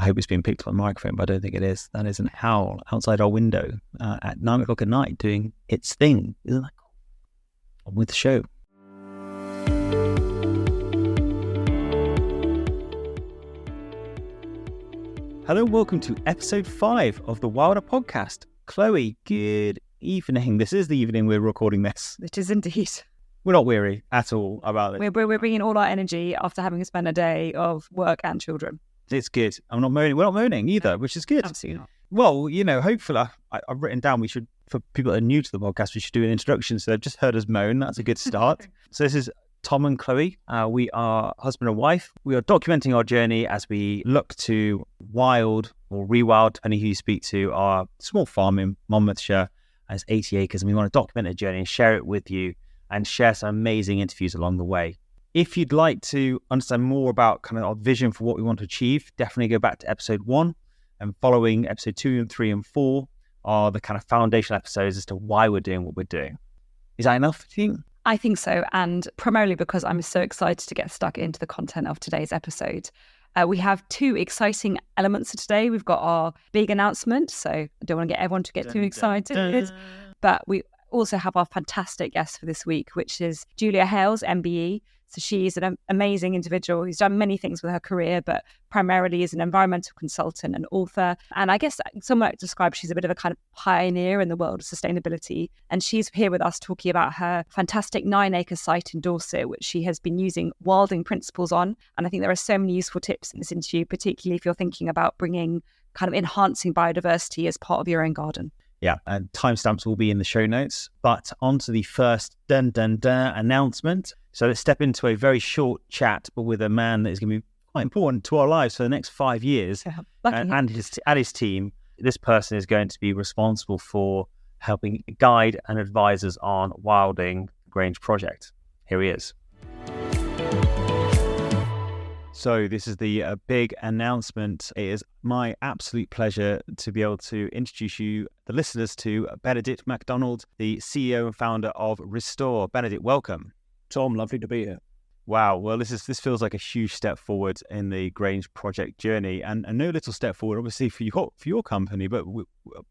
hope it's being picked up on the microphone, but I don't think it is. That is an owl outside our window at 9 o'clock at night doing its thing. Isn't that cool? On with the show. Hello and welcome to episode 5 of the Wilder podcast. Chloe, good evening. This is the evening we're recording this. It is indeed. We're not weary at all about it. We're bringing all our energy after having spent a day of work and children. It's good. I'm not moaning. We're not moaning either, which is good. Absolutely not. Well, you know, hopefully, I've written down we should, for people that are new to the podcast, we should do an introduction. So they've just heard us moan. That's a good start. So this is Tom and Chloe. We are husband and wife. We are documenting our journey as we look to wild or rewild, depending who you speak to, our small farm in Monmouthshire. It's 80 acres, and we want to document a journey and share it with you and share some amazing interviews along the way. If you'd like to understand more about kind of our vision for what we want to achieve, definitely go back to episode 1, and following episode 2 and 3 and 4 are the kind of foundational episodes as to why we're doing what we're doing. Is that enough, do you think? I think so, and primarily because I'm so excited to get stuck into the content of today's episode. We have 2 exciting elements of today. We've got our big announcement, so I don't want to get everyone to get too excited, but we also have our fantastic guest for this week, which is Julia Hailes MBE. So she's an amazing individual who's done many things with her career, but primarily is an environmental consultant and author. And I guess someone might describe she's a bit of a kind of pioneer in the world of sustainability. And she's here with us talking about her fantastic 9-acre site in Dorset, which she has been using wilding principles on. And I think there are so many useful tips in this interview, particularly if you're thinking about bringing kind of enhancing biodiversity as part of your own garden. Yeah, and timestamps will be in the show notes. But on to the first announcement. So let's step into a very short chat, but with a man that is going to be quite important to our lives for the next 5 years. And his team. This person is going to be responsible for helping guide and advise us on wilding the Grange Project. Here he is. So this is the big announcement. It is my absolute pleasure to be able to introduce you, the listeners, to Benedict Macdonald, the CEO and founder of Restore. Benedict, welcome. Tom, lovely to be here. Wow. Well, this feels like a huge step forward in the Grange Project journey, and no little step forward, obviously, for your company. But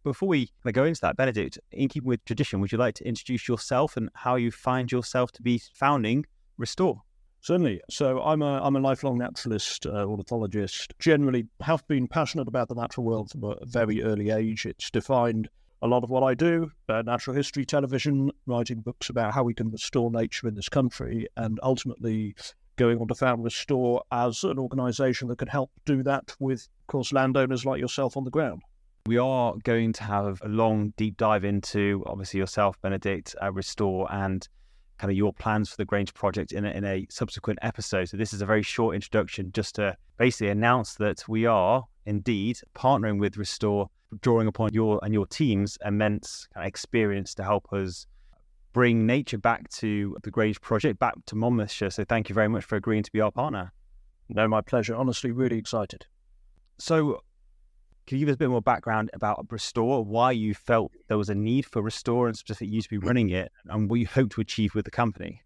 before we go into that, Benedict, in keeping with tradition, would you like to introduce yourself and how you find yourself to be founding Restore? Certainly. So I'm a lifelong naturalist, ornithologist. Generally, have been passionate about the natural world from a very early age. It's defined a lot of what I do, natural history, television, writing books about how we can restore nature in this country, and ultimately going on to found Restore as an organisation that can help do that with, of course, landowners like yourself on the ground. We are going to have a long, deep dive into, obviously, yourself, Benedict, Restore, and kind of your plans for the Grange Project in a subsequent episode. So this is a very short introduction just to basically announce that we are indeed partnering with Restore, drawing upon your and your team's immense kind of experience to help us bring nature back to the Grange Project, back to Monmouthshire. So thank you very much for agreeing to be our partner. No, my pleasure. Honestly, really excited. So can you give us a bit more background about Restore, why you felt there was a need for Restore and specifically you to be running it, and what you hope to achieve with the company?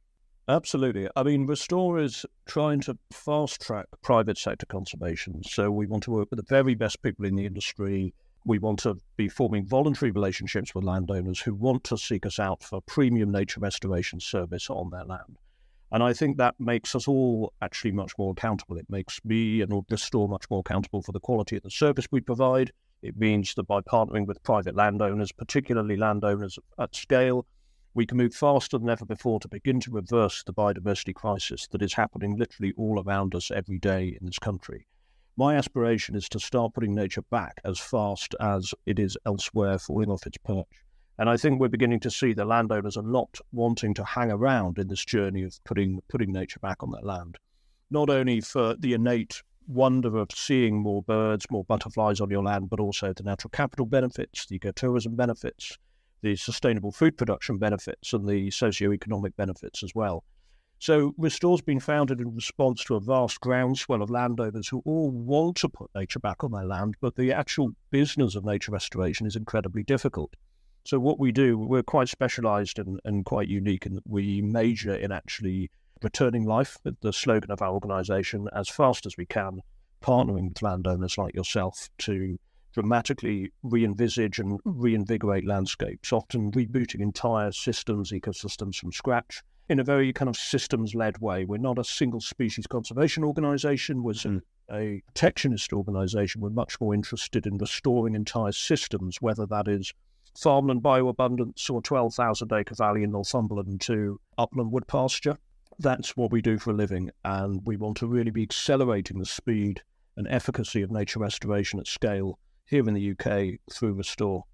Absolutely. I mean, Restore is trying to fast-track private sector conservation. So we want to work with the very best people in the industry. We want to be forming voluntary relationships with landowners who want to seek us out for premium nature restoration service on their land. And I think that makes us all actually much more accountable. It makes me and Restore much more accountable for the quality of the service we provide. It means that by partnering with private landowners, particularly landowners at scale, we can move faster than ever before to begin to reverse the biodiversity crisis that is happening literally all around us every day in this country. My aspiration is to start putting nature back as fast as it is elsewhere falling off its perch. And I think we're beginning to see the landowners are not wanting to hang around in this journey of putting nature back on their land. Not only for the innate wonder of seeing more birds, more butterflies on your land, but also the natural capital benefits, the ecotourism benefits, the sustainable food production benefits, and the socio-economic benefits as well. So Restore's been founded in response to a vast groundswell of landowners who all want to put nature back on their land, but the actual business of nature restoration is incredibly difficult. So what we do, we're quite specialised and quite unique in that we major in actually returning life, the slogan of our organisation, as fast as we can partnering with landowners like yourself to dramatically re-envisage and reinvigorate landscapes, often rebooting entire systems, ecosystems from scratch in a very kind of systems-led way. We're not a single species conservation organisation. We're a protectionist organisation. We're much more interested in restoring entire systems, whether that is farmland bioabundance or 12,000 acre valley in Northumberland to upland wood pasture. That's what we do for a living, and we want to really be accelerating the speed and efficacy of nature restoration at scale here in the UK through Restore.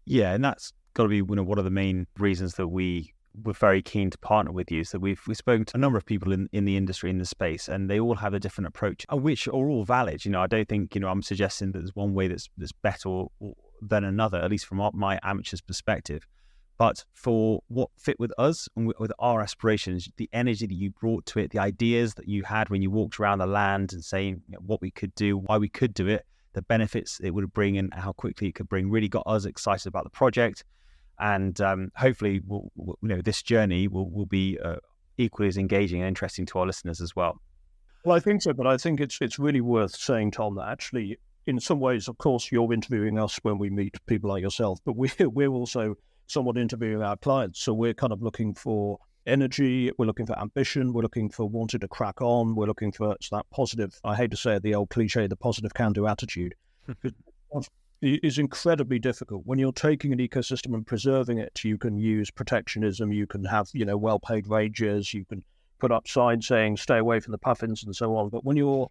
Yeah, and that's got to be one of the main reasons that we were very keen to partner with you. So we've spoken to a number of people in the industry, in the space, and they all have a different approach, which are all valid. I don't think I'm suggesting that there's one way that's better than another, at least from my amateur's perspective. But for what fit with us and with our aspirations, the energy that you brought to it, the ideas that you had when you walked around the land and saying what we could do, why we could do it, the benefits it would bring and how quickly it could bring, really got us excited about the project. And hopefully, this journey will be equally as engaging and interesting to our listeners as well. Well, I think so, but I think it's really worth saying, Tom, that actually, in some ways, of course, you're interviewing us when we meet people like yourself, but we're also somewhat interviewing our clients. So we're kind of looking for energy, we're looking for ambition, we're looking for wanting to crack on, we're looking for that positive, I hate to say it, the old cliche, the positive can-do attitude. It is incredibly difficult. When you're taking an ecosystem and preserving it, you can use protectionism, you can have, well-paid rangers, you can put up signs saying stay away from the puffins and so on. But when you're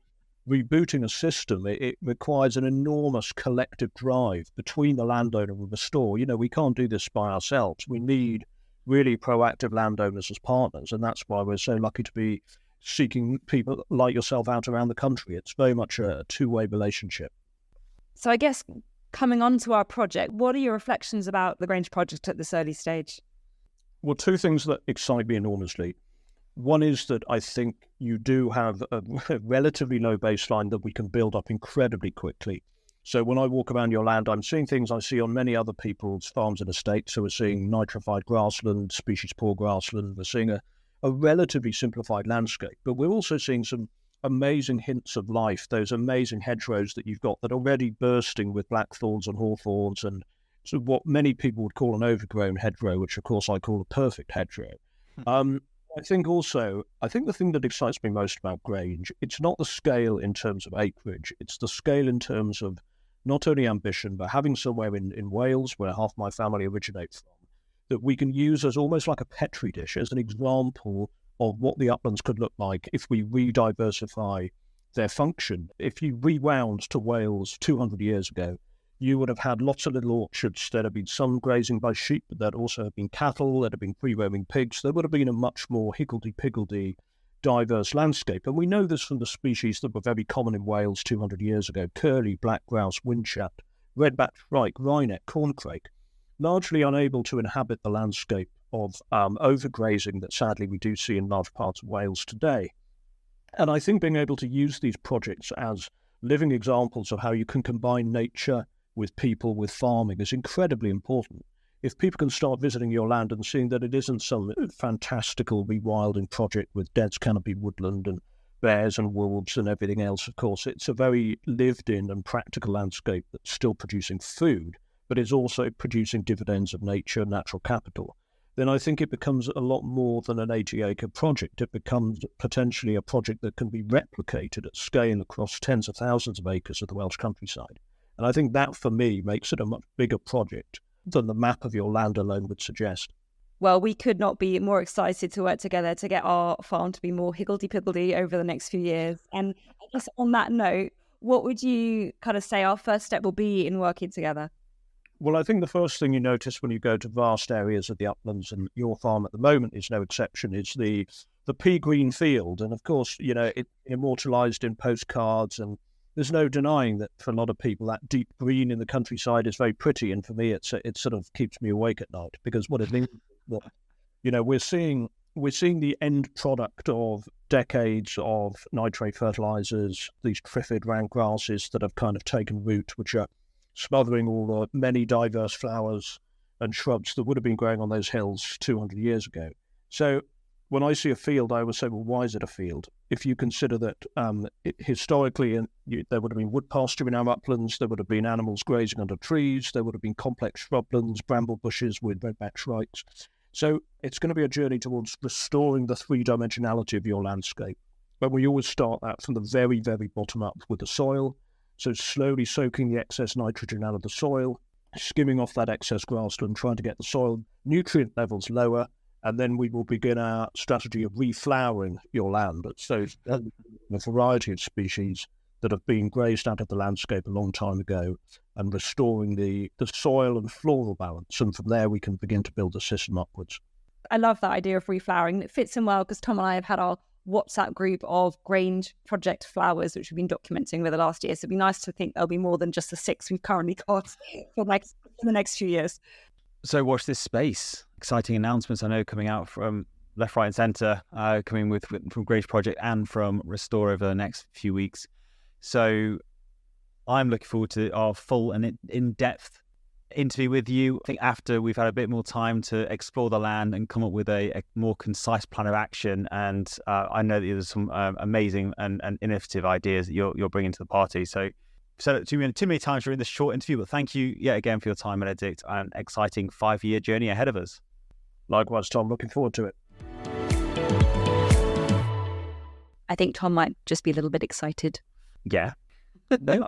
rebooting a system, it requires an enormous collective drive between the landowner and Restore. We can't do this by ourselves. We need really proactive landowners as partners, and that's why we're so lucky to be seeking people like yourself out around the country. It's very much a two-way relationship. So I guess coming on to our project, what are your reflections about the Grange Project at this early stage? Well, two things that excite me enormously. One is that I think you do have a relatively low baseline that we can build up incredibly quickly. So when I walk around your land, I'm seeing things I see on many other people's farms and estates. So we're seeing nitrified grassland, species poor grassland. We're seeing a relatively simplified landscape, but we're also seeing some amazing hints of life, those amazing hedgerows that you've got that are already bursting with blackthorns and hawthorns and so what many people would call an overgrown hedgerow, which of course I call a perfect hedgerow. I think the thing that excites me most about Grange, it's not the scale in terms of acreage, it's the scale in terms of not only ambition, but having somewhere in Wales, where half my family originates from, that we can use as almost like a petri dish, as an example of what the uplands could look like if we re-diversify their function. If you rewound to Wales 200 years ago, you would have had lots of little orchards. There'd have been some grazing by sheep, but there'd also have been cattle, there'd have been free-roaming pigs. There would have been a much more higgledy-piggledy diverse landscape. And we know this from the species that were very common in Wales 200 years ago: curlew, black grouse, windchat, red-backed shrike, wryneck, corncrake, largely unable to inhabit the landscape of overgrazing that sadly we do see in large parts of Wales today. And I think being able to use these projects as living examples of how you can combine nature with people, with farming, is incredibly important. If people can start visiting your land and seeing that it isn't some fantastical rewilding project with dense canopy woodland and bears and wolves and everything else, of course, it's a very lived-in and practical landscape that's still producing food, but is also producing dividends of nature, natural capital, then I think it becomes a lot more than an 80-acre project. It becomes potentially a project that can be replicated at scale across tens of thousands of acres of the Welsh countryside. And I think that, for me, makes it a much bigger project than the map of your land alone would suggest. Well, we could not be more excited to work together to get our farm to be more higgledy-piggledy over the next few years. And I guess on that note, what would you kind of say our first step will be in working together? Well, I think the first thing you notice when you go to vast areas of the uplands, and your farm at the moment is no exception, is the pea green field. And of course, it's immortalised in postcards, and there's no denying that for a lot of people, that deep green in the countryside is very pretty. And for me, it sort of keeps me awake at night, because what it means is that, we're seeing the end product of decades of nitrate fertilizers, these triffid rank grasses that have kind of taken root, which are smothering all the many diverse flowers and shrubs that would have been growing on those hills 200 years ago. So when I see a field, I always say, well, why is it a field? if you consider that historically there would have been wood pasture in our uplands, there would have been animals grazing under trees, there would have been complex shrublands, bramble bushes with redback shrikes. So it's going to be a journey towards restoring the three-dimensionality of your landscape. But we always start that from the very, very bottom up with the soil. So slowly soaking the excess nitrogen out of the soil, skimming off that excess grassland, trying to get the soil nutrient levels lower, and then we will begin our strategy of reflowering your land. So a variety of species that have been grazed out of the landscape a long time ago, and restoring the soil and floral balance. And from there, we can begin to build the system upwards. I love that idea of reflowering. It fits in well because Tom and I have had our WhatsApp group of Grange Project flowers, which we've been documenting over the last year. So it'd be nice to think there'll be more than just the 6 we've currently got for the next few years. So watch this space. Exciting announcements, I know, coming out from left, right and centre, coming from Grange Project and from Restore over the next few weeks. So I'm looking forward to our full and in-depth interview with you. I think after we've had a bit more time to explore the land and come up with a more concise plan of action. And I know that there's some amazing and innovative ideas that you're bringing to the party. So said it too many times during this short interview, but thank you yet again for your time, Benedict, and exciting 5-year journey ahead of us. Likewise, Tom, looking forward to it. I think Tom might just be a little bit excited. Yeah. No,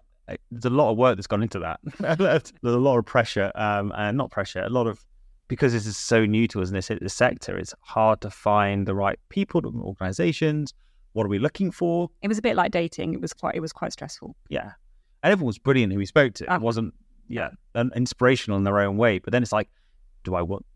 there's a lot of work that's gone into that. There's a lot of pressure, and not pressure, a lot of, because this is so new to us in this sector, it's hard to find the right people, the organisations. What are we looking for? It was a bit like dating. It was quite stressful. Yeah. And everyone was brilliant who we spoke to. It wasn't, inspirational in their own way. But then it's like,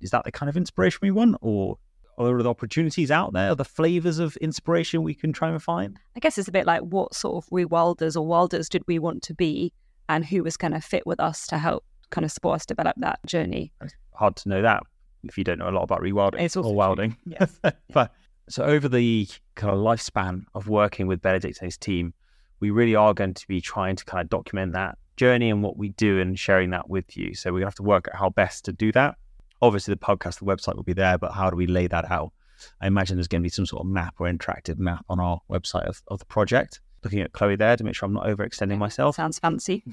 is that the kind of inspiration we want? Or are there opportunities out there? Are there flavours of inspiration we can try and find? I guess it's a bit like what sort of rewilders or wilders did we want to be, and who was going to fit with us to help kind of support us develop that journey. It's hard to know that if you don't know a lot about rewilding or wilding. Yes. But so over the kind of lifespan of working with Benedict and his team, we really are going to be trying to kind of document that journey and what we do and sharing that with you. So we're going to have to work out how best to do that. Obviously, the podcast, the website will be there, but how do we lay that out? I imagine there's going to be some sort of map or interactive map on our website of the project. Looking at Chloe there to make sure I'm not overextending myself. Sounds fancy.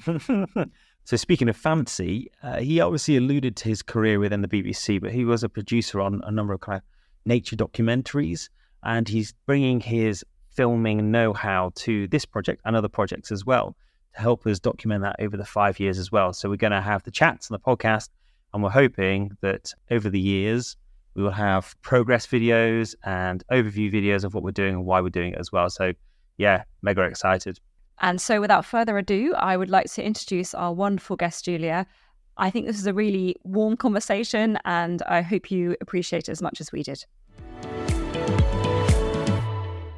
So speaking of fancy, he obviously alluded to his career within the BBC, but he was a producer on a number of kind of nature documentaries, and he's bringing his filming know-how to this project and other projects as well to help us document that over the 5 years as well. So we're going to have the chats and the podcast, and we're hoping that over the years we will have progress videos and overview videos of what we're doing and why we're doing it as well. So yeah, mega excited. And so without further ado, I would like to introduce our wonderful guest, Julia. I think this is a really warm conversation, and I hope you appreciate it as much as we did.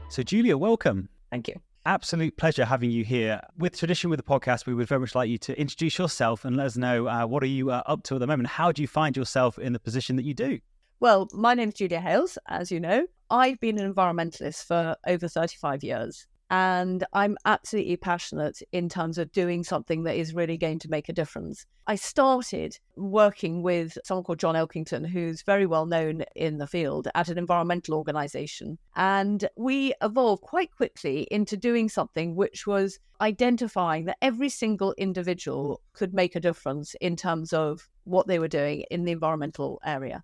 So Julia, welcome. Thank you. Absolute pleasure having you here. With tradition with the podcast, we would very much like you to introduce yourself and let us know what are you up to at the moment. How do you find yourself in the position that you do? Well, my name is Julia Hailes, as you know. I've been an environmentalist for over 35 years, and I'm absolutely passionate in terms of doing something that is really going to make a difference. I started working with someone called John Elkington, who's very well known in the field, at an environmental organisation. And we evolved quite quickly into doing something which was identifying that every single individual could make a difference in terms of what they were doing in the environmental area.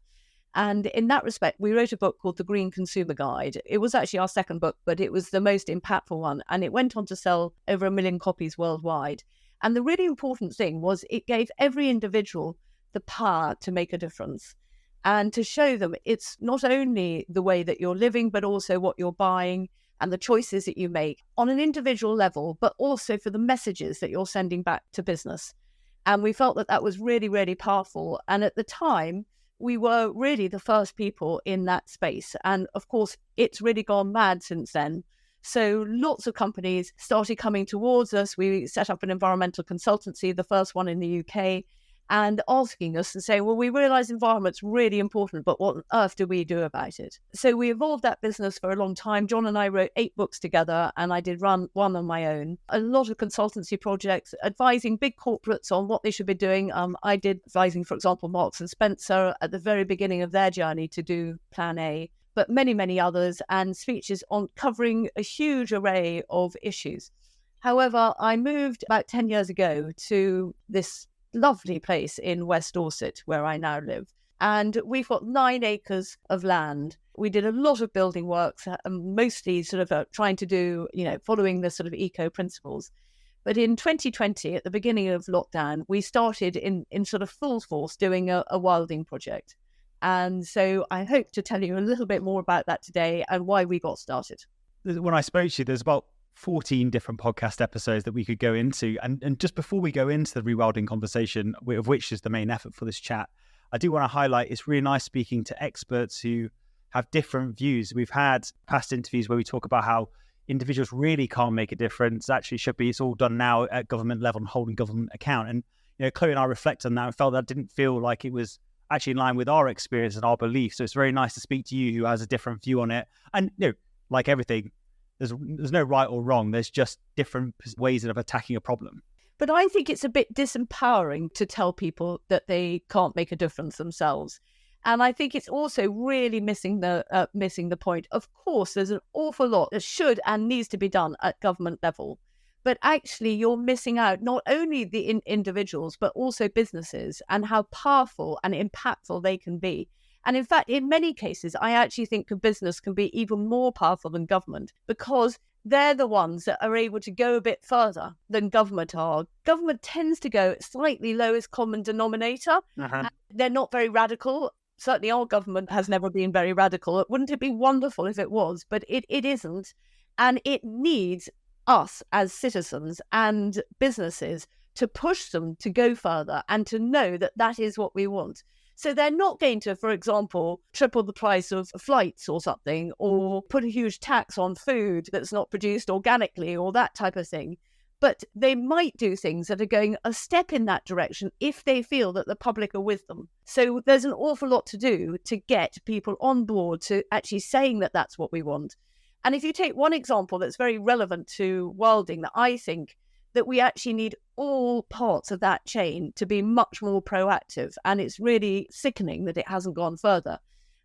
And in that respect, we wrote a book called The Green Consumer Guide. It was actually our second book, but it was the most impactful one. And it went on to sell over 1 million copies worldwide. And the really important thing was it gave every individual the power to make a difference and to show them it's not only the way that you're living, but also what you're buying and the choices that you make on an individual level, but also for the messages that you're sending back to business. And we felt that that was really, really powerful. And at the time, we were really the first people in that space. And of course, it's really gone mad since then. So lots of companies started coming towards us. We set up an environmental consultancy, the first one in the UK, and asking us and saying, well, we realise environment's really important, but what on earth do we do about it? So we evolved that business for a long time. John and I wrote 8 books together, and I did run one on my own. A lot of consultancy projects, advising big corporates on what they should be doing. I did advising, for example, Marks and Spencer at the very beginning of their journey to do Plan A. but many, many others, and speeches on covering a huge array of issues. However, I moved about 10 years ago to this lovely place in West Dorset, where I now live. And we've got 9 acres of land. We did a lot of building works, mostly sort of trying to do, following the sort of eco principles. But in 2020, at the beginning of lockdown, we started in sort of full force doing a wilding project. And so I hope to tell you a little bit more about that today and why we got started. When I spoke to you, there's about 14 different podcast episodes that we could go into. And just before we go into the rewilding conversation, of which is the main effort for this chat, I do want to highlight it's really nice speaking to experts who have different views. We've had past interviews where we talk about how individuals really can't make a difference. Actually, it's all done now at government level and holding government account. And Chloe and I reflect on that and felt that didn't feel like it was actually in line with our experience and our beliefs. So it's very nice to speak to you who has a different view on it. And like everything, there's no right or wrong. There's just different ways of attacking a problem. But I think it's a bit disempowering to tell people that they can't make a difference themselves. And I think it's also really missing the point. Of course, there's an awful lot that should and needs to be done at government level. But actually, you're missing out not only the individuals, but also businesses and how powerful and impactful they can be. And in fact, in many cases, I actually think a business can be even more powerful than government because they're the ones that are able to go a bit further than government are. Government tends to go slightly lowest common denominator. They're not very radical. Certainly our government has never been very radical. Wouldn't it be wonderful if it was? But it isn't. And it needs us as citizens and businesses to push them to go further and to know that that is what we want. So they're not going to, for example, triple the price of flights or something, or put a huge tax on food that's not produced organically or that type of thing. But they might do things that are going a step in that direction if they feel that the public are with them. So there's an awful lot to do to get people on board to actually saying that that's what we want. And if you take one example that's very relevant to wilding, that I think that we actually need all parts of that chain to be much more proactive. And it's really sickening that it hasn't gone further.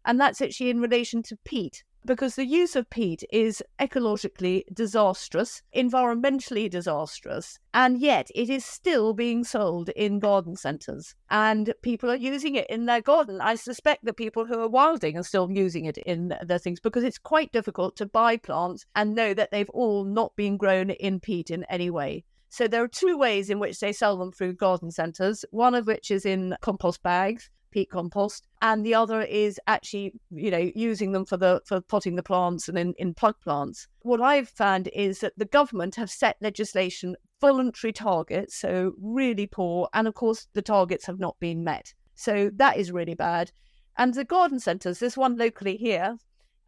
And that's actually in relation to peat, because the use of peat is ecologically disastrous, environmentally disastrous, and yet it is still being sold in garden centres. And people are using it in their garden. I suspect that people who are wilding are still using it in their things because it's quite difficult to buy plants and know that they've all not been grown in peat in any way. So there are 2 ways in which they sell them through garden centres, one of which is in compost bags, peat compost, and the other is actually, using them for potting the plants and in plug plants. What I've found is that the government have set legislation, voluntary targets, so really poor, and of course the targets have not been met. So that is really bad. And the garden centres, there's one locally here,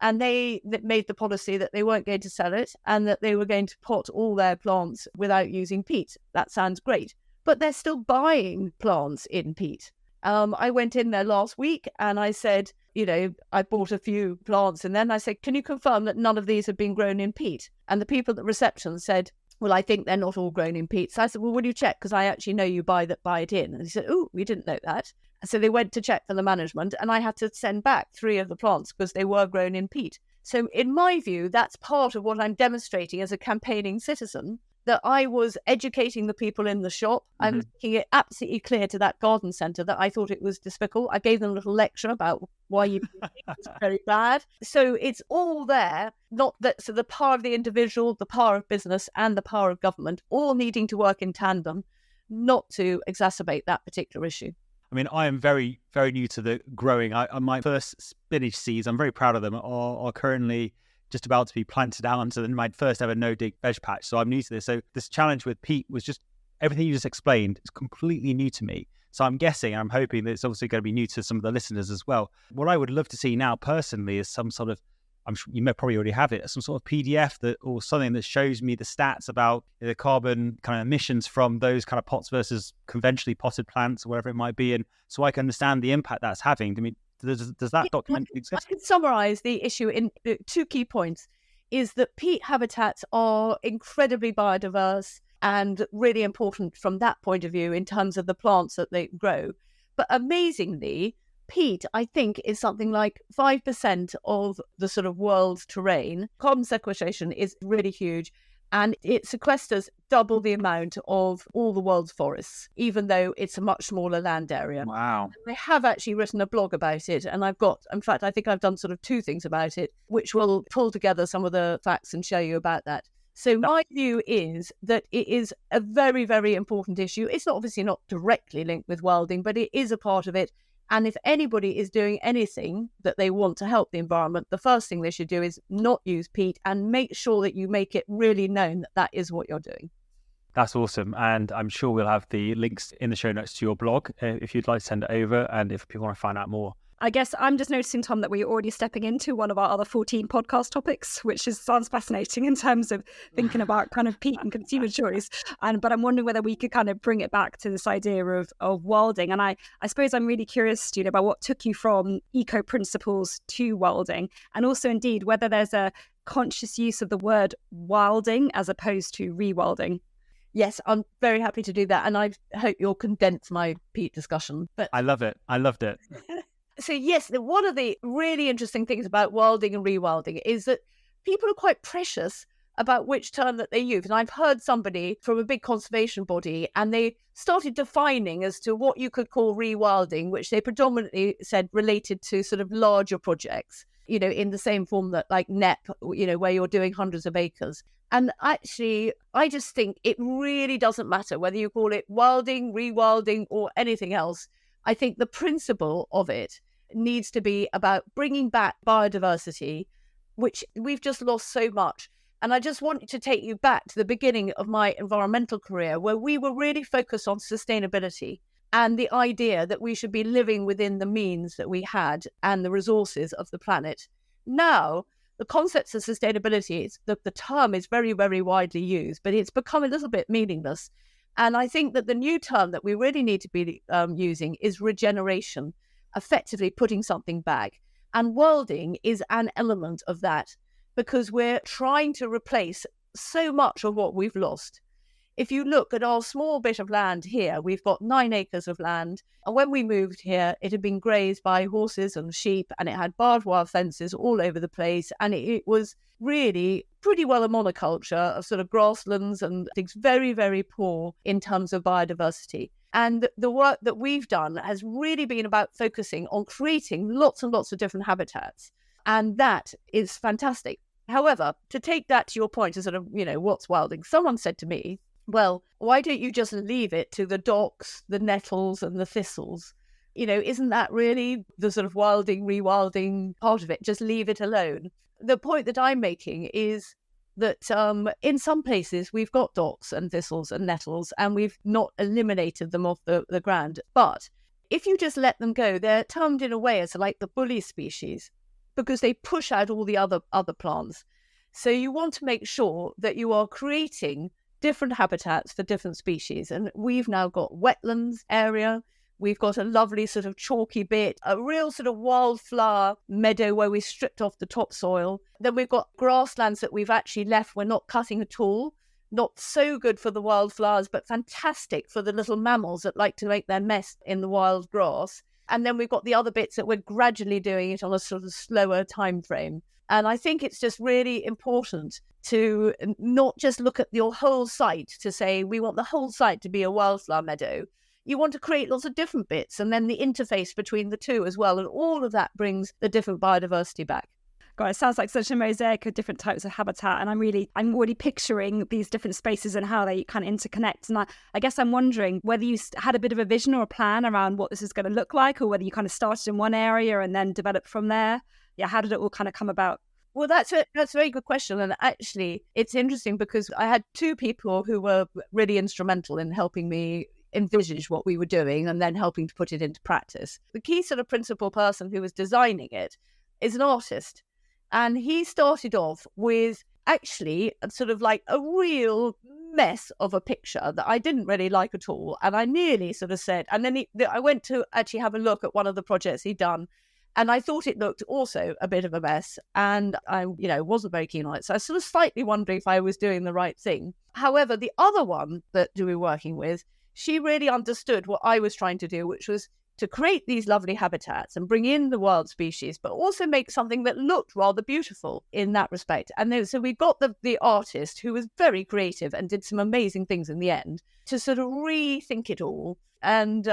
and they made the policy that they weren't going to sell it and that they were going to pot all their plants without using peat. That sounds great. But they're still buying plants in peat. I went in there last week and I said, I bought a few plants, and then I said, can you confirm that none of these have been grown in peat? And the people at reception said, well, I think they're not all grown in peat. So I said, well, will you check? Because I actually know you buy it in. And he said, oh, we didn't know that. So they went to check for the management, and I had to send back 3 of the plants because they were grown in peat. So in my view, that's part of what I'm demonstrating as a campaigning citizen, that I was educating the people in the shop. I was making it absolutely clear to that garden centre that I thought it was despicable. I gave them a little lecture about why you think it's very bad. So it's all there, so the power of the individual, the power of business, and the power of government all needing to work in tandem, not to exacerbate that particular issue. I mean, I am very, very new to the growing. My first spinach seeds, I'm very proud of them, are currently just about to be planted out onto my first ever no-dig veg patch. So I'm new to this. So this challenge with peat was just everything you just explained is completely new to me. So I'm guessing, and I'm hoping that it's obviously going to be new to some of the listeners as well. What I would love to see now personally is some sort of, I'm sure you may probably already have it, some sort of PDF or something that shows me the stats about the carbon kind of emissions from those kind of pots versus conventionally potted plants or whatever it might be. And so I can understand the impact that's having. I mean, does that document exist? I can summarise the issue in 2 key points. Is that peat habitats are incredibly biodiverse and really important from that point of view in terms of the plants that they grow. But amazingly, peat, I think, is something like 5% of the sort of world's terrain. Carbon sequestration is really huge. And it sequesters double the amount of all the world's forests, even though it's a much smaller land area. Wow. I have actually written a blog about it, and I think I've done sort of 2 things about it, which will pull together some of the facts and show you about that. So my view is that it is a very, very important issue. It's obviously not directly linked with wilding, but it is a part of it. And if anybody is doing anything that they want to help the environment, the first thing they should do is not use peat and make sure that you make it really known that that is what you're doing. That's awesome. And I'm sure we'll have the links in the show notes to your blog if you'd like to send it over and if people want to find out more. I guess I'm just noticing, Tom, that we're already stepping into one of our other 14 podcast topics, which sounds fascinating in terms of thinking about kind of peat and consumer choice. But I'm wondering whether we could kind of bring it back to this idea of wilding. And I suppose I'm really curious, Julia, about what took you from eco principles to wilding, and also indeed whether there's a conscious use of the word wilding as opposed to rewilding. Yes, I'm very happy to do that. And I hope you'll condense my peat discussion. But I love it. I loved it. So yes, one of the really interesting things about wilding and rewilding is that people are quite precious about which term that they use. And I've heard somebody from a big conservation body, and they started defining as to what you could call rewilding, which they predominantly said related to sort of larger projects, in the same form that like NEP, where you're doing hundreds of acres. And actually, I just think it really doesn't matter whether you call it wilding, rewilding, or anything else. I think the principle of it needs to be about bringing back biodiversity, which we've just lost so much. And I just want to take you back to the beginning of my environmental career, where we were really focused on sustainability and the idea that we should be living within the means that we had and the resources of the planet. Now, the concepts of sustainability, the term is very, very widely used, but it's become a little bit meaningless. And I think that the new term that we really need to be using is regeneration, effectively putting something back. And wilding is an element of that, because we're trying to replace so much of what we've lost. If you look at our small bit of land here, we've got 9 acres of land. And when we moved here, it had been grazed by horses and sheep, and it had barbed wire fences all over the place. And it was really pretty well a monoculture of sort of grasslands and things, very, very poor in terms of biodiversity. And the work that we've done has really been about focusing on creating lots and lots of different habitats. And that is fantastic. However, to take that to your point, to sort of, what's wilding? Someone said to me, well, why don't you just leave it to the docks, the nettles and the thistles? Isn't that really the sort of wilding, rewilding part of it? Just leave it alone. The point that I'm making is that in some places we've got docks and thistles and nettles, and we've not eliminated them off the ground. But if you just let them go, they're termed in a way as like the bully species, because they push out all the other plants. So you want to make sure that you are creating different habitats for different species. And we've now got wetlands area. We've got a lovely sort of chalky bit, a real sort of wildflower meadow where we stripped off the topsoil. Then we've got grasslands that we've actually left. We're not cutting at all. Not so good for the wildflowers, but fantastic for the little mammals that like to make their nest in the wild grass. And then we've got the other bits that we're gradually doing it on a sort of slower time frame. And I think it's just really important to not just look at your whole site to say, we want the whole site to be a wildflower meadow. You want to create lots of different bits and then the interface between the two as well. And all of that brings the different biodiversity back. God, it sounds like such a mosaic of different types of habitat. And I'm already picturing these different spaces and how they kind of interconnect. And I guess I'm wondering whether you had a bit of a vision or a plan around what this is going to look like, or whether you kind of started in one area and then developed from there. Yeah, how did it all kind of come about? Well, that's a very good question. And actually, it's interesting because I had 2 people who were really instrumental in helping me envisage what we were doing and then helping to put it into practice. The key sort of principal person who was designing it is an artist. And he started off with actually sort of like a real mess of a picture that I didn't really like at all. And I nearly sort of said, and then I went to actually have a look at one of the projects he'd done. And I thought it looked also a bit of a mess. And I, wasn't very keen on it. So I was sort of slightly wondering if I was doing the right thing. However, the other one that we were working with, she really understood what I was trying to do, which was to create these lovely habitats and bring in the wild species, but also make something that looked rather beautiful in that respect. And then, so we got the artist, who was very creative and did some amazing things in the end, to sort of rethink it all and,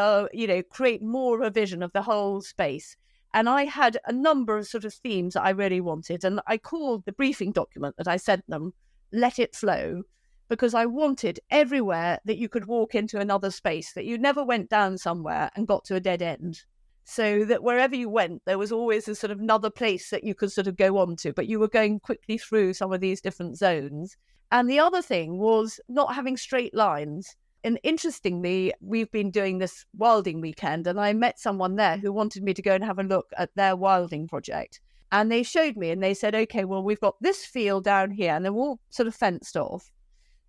create more of a vision of the whole space. And I had a number of sort of themes that I really wanted. And I called the briefing document that I sent them, Let It Flow, because I wanted everywhere that you could walk into another space, that you never went down somewhere and got to a dead end. So that wherever you went, there was always a sort of another place that you could sort of go on to, but you were going quickly through some of these different zones. And the other thing was not having straight lines. And interestingly, we've been doing this wilding weekend, and I met someone there who wanted me to go and have a look at their wilding project. And they showed me and they said, okay, well, we've got this field down here, and they're all sort of fenced off.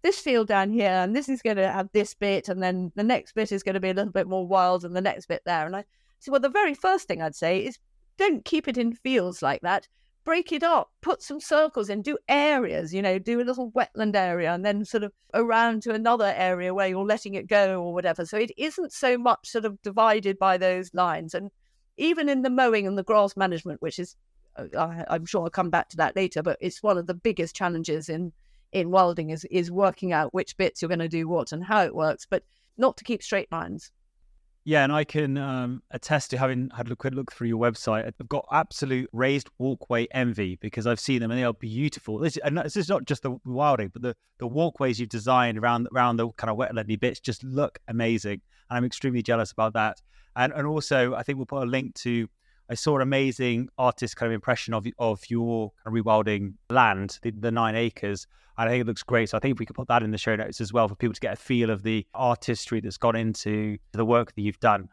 This field down here, and this is going to have this bit, and then the next bit is going to be a little bit more wild, and the next bit there. And I said, well, the very first thing I'd say is don't keep it in fields like that. Break it up, put some circles in, do areas, do a little wetland area and then sort of around to another area where you're letting it go or whatever. So it isn't so much sort of divided by those lines. And even in the mowing and the grass management, which is, I'm sure I'll come back to that later, but it's one of the biggest challenges in wilding is working out which bits you're going to do what and how it works, but not to keep straight lines. Yeah, and I can attest to having had a quick look through your website. I've got absolute raised walkway envy because I've seen them and they are beautiful. This is not just the wilding, but the walkways you've designed around the kind of wetlandy bits just look amazing. And I'm extremely jealous about that. And also, I think we'll put a link to, I saw an amazing artist kind of impression of your kind of rewilding land, the 9 acres. And I think it looks great. So I think if we could put that in the show notes as well for people to get a feel of the artistry that's gone into the work that you've done.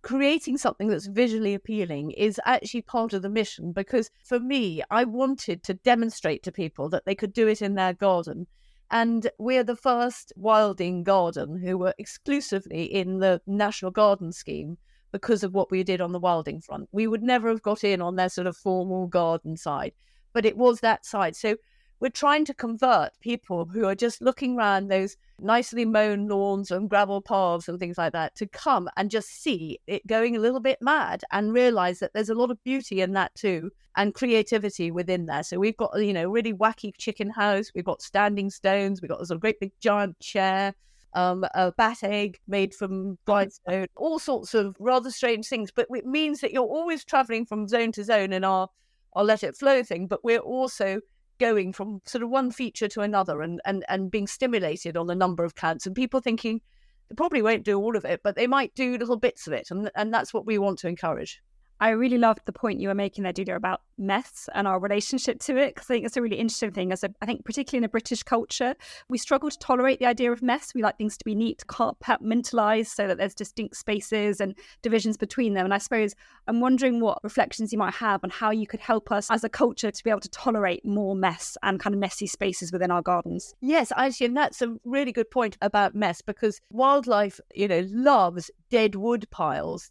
Creating something that's visually appealing is actually part of the mission, because for me, I wanted to demonstrate to people that they could do it in their garden. And we're the first wilding garden who were exclusively in the National Garden Scheme because of what we did on the wilding front. We would never have got in on their sort of formal garden side, but it was that side. So we're trying to convert people who are just looking around those nicely mown lawns and gravel paths and things like that to come and just see it going a little bit mad and realize that there's a lot of beauty in that too and creativity within there. So we've got, really wacky chicken house. We've got standing stones. We've got this great big giant chair, a bat egg made from grindstone, all sorts of rather strange things. But it means that you're always traveling from zone to zone in our Let It Flow thing, but we're also going from sort of one feature to another and being stimulated on a number of counts, and people thinking they probably won't do all of it, but they might do little bits of it. And that's what we want to encourage. I really loved the point you were making there, Julia, about mess and our relationship to it, because I think it's a really interesting thing. I think particularly in a British culture, we struggle to tolerate the idea of mess. We like things to be neat, compartmentalised, so that there's distinct spaces and divisions between them. And I suppose I'm wondering what reflections you might have on how you could help us as a culture to be able to tolerate more mess and kind of messy spaces within our gardens. Yes, actually, and that's a really good point about mess, because wildlife, loves dead wood piles,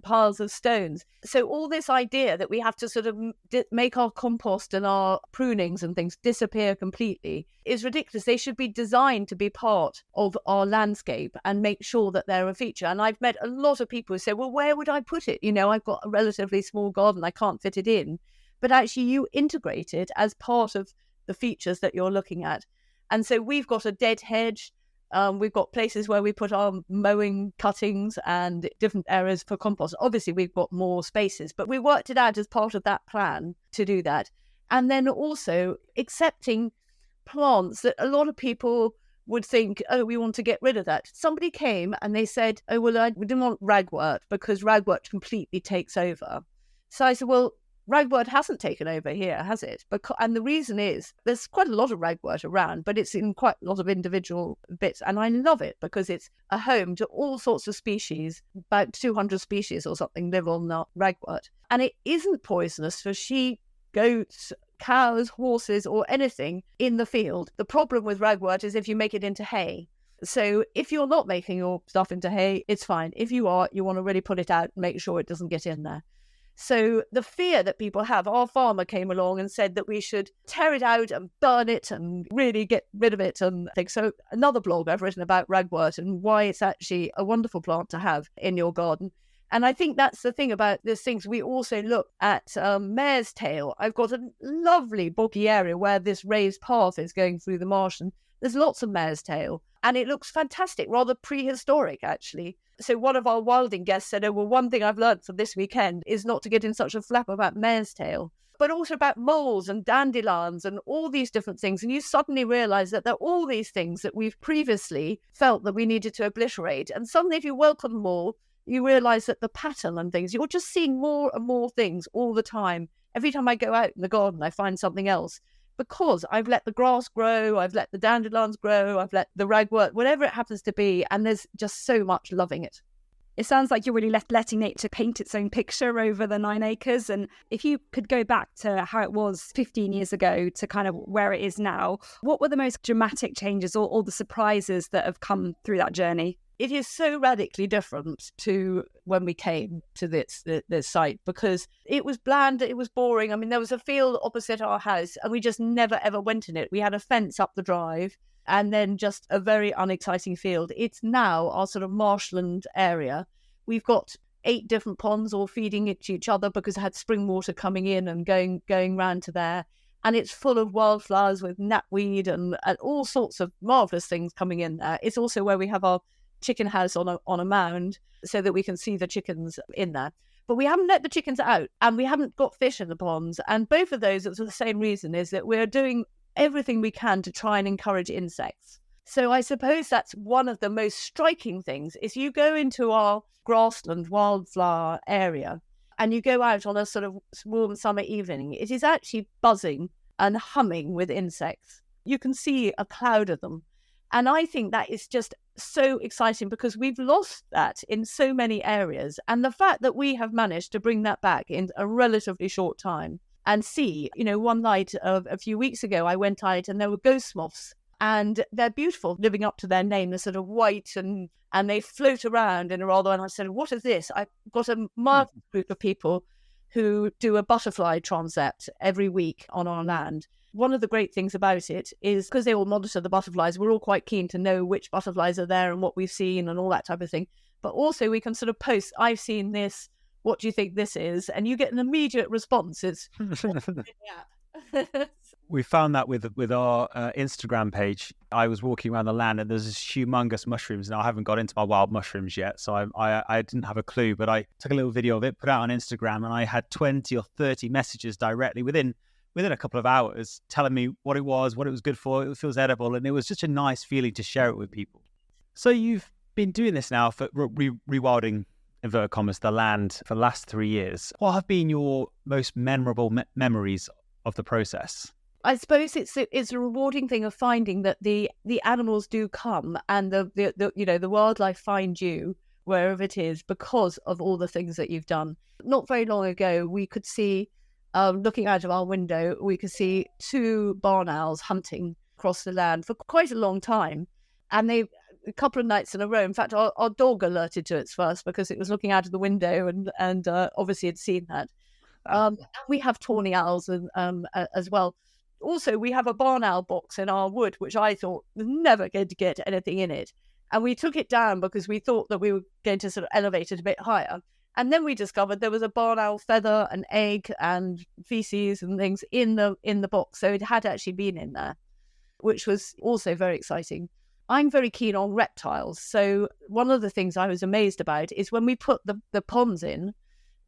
piles of stones. So all this idea that we have to sort of make our compost and our prunings and things disappear completely is ridiculous. They should be designed to be part of our landscape and make sure that they're a feature. And I've met a lot of people who say, well, where would I put it? I've got a relatively small garden, I can't fit it in. But actually you integrate it as part of the features that you're looking at. And so we've got a dead hedge. We've got places where we put our mowing cuttings and different areas for compost. Obviously, we've got more spaces, but we worked it out as part of that plan to do that. And then also accepting plants that a lot of people would think, oh, we want to get rid of that. Somebody came and they said, oh, well, we didn't want ragwort because ragwort completely takes over. So I said, well, ragwort hasn't taken over here, has it? And the reason is there's quite a lot of ragwort around, but it's in quite a lot of individual bits. And I love it because it's a home to all sorts of species. About 200 species or something live on ragwort. And it isn't poisonous for sheep, goats, cows, horses, or anything in the field. The problem with ragwort is if you make it into hay. So if you're not making your stuff into hay, it's fine. If you are, you want to really put it out and make sure it doesn't get in there. So the fear that people have, our farmer came along and said that we should tear it out and burn it and really get rid of it and things. So another blog I've written about ragwort and why it's actually a wonderful plant to have in your garden. And I think that's the thing about these things. We also look at mare's tail. I've got a lovely boggy area where this raised path is going through the marsh, and there's lots of mare's tail. And it looks fantastic, rather prehistoric, actually. So one of our wilding guests said, oh, well, one thing I've learned from this weekend is not to get in such a flap about mare's tail, but also about moles and dandelions and all these different things. And you suddenly realise that there are all these things that we've previously felt that we needed to obliterate. And suddenly, if you welcome them all, you realise that the pattern and things, you're just seeing more and more things all the time. Every time I go out in the garden, I find something else. Because I've let the grass grow, I've let the dandelions grow, I've let the ragwort, whatever it happens to be, and there's just so much loving it. It sounds like you're really letting nature paint its own picture over the 9 acres. And if you could go back to how it was 15 years ago to kind of where it is now, what were the most dramatic changes or the surprises that have come through that journey? It is so radically different to when we came to this site, because it was bland, it was boring. I mean, there was a field opposite our house and we just never, ever went in it. We had a fence up the drive and then just a very unexciting field. It's now our sort of marshland area. We've got 8 different ponds all feeding each other because it had spring water coming in and going round to there. And it's full of wildflowers with knapweed and all sorts of marvellous things coming in there. It's also where we have our chicken house on a mound so that we can see the chickens in there. But we haven't let the chickens out and we haven't got fish in the ponds. And both of those, it's for the same reason, is that we're doing everything we can to try and encourage insects. So I suppose that's one of the most striking things is you go into our grassland wildflower area and you go out on a sort of warm summer evening. It is actually buzzing and humming with insects. You can see a cloud of them. And I think that is just so exciting because we've lost that in so many areas. And the fact that we have managed to bring that back in a relatively short time and see, one night of a few weeks ago, I went out and there were ghost moths and they're beautiful, living up to their name. They're sort of white and they float around in a rather, and I said, what is this? I've got a marvelous group of people who do a butterfly transept every week on our land. One of the great things about it is because they all monitor the butterflies, we're all quite keen to know which butterflies are there and what we've seen and all that type of thing. But also we can sort of post, I've seen this, what do you think this is? And you get an immediate response. It's We found that with our Instagram page. I was walking around the land and there's this humongous mushrooms. Now I haven't got into my wild mushrooms yet, so I didn't have a clue, but I took a little video of it, put it out on Instagram, and I had 20 or 30 messages directly within a couple of hours telling me what it was good for, it feels edible, and it was just a nice feeling to share it with people. So you've been doing this now for rewilding, inverted commas, the land for the last 3 years. What have been your most memorable memories of the process? I suppose it's a rewarding thing of finding that the animals do come and the wildlife find you wherever it is because of all the things that you've done. Not very long ago, we could see, looking out of our window, we could see 2 barn owls hunting across the land for quite a long time. And a couple of nights in a row, in fact, our dog alerted to it first because it was looking out of the window and obviously had seen that. We have tawny owls as well. Also, we have a barn owl box in our wood, which I thought was never going to get anything in it. And we took it down because we thought that we were going to sort of elevate it a bit higher. And then we discovered there was a barn owl feather, an egg and feces and things in the box. So it had actually been in there, which was also very exciting. I'm very keen on reptiles. So one of the things I was amazed about is when we put the ponds in,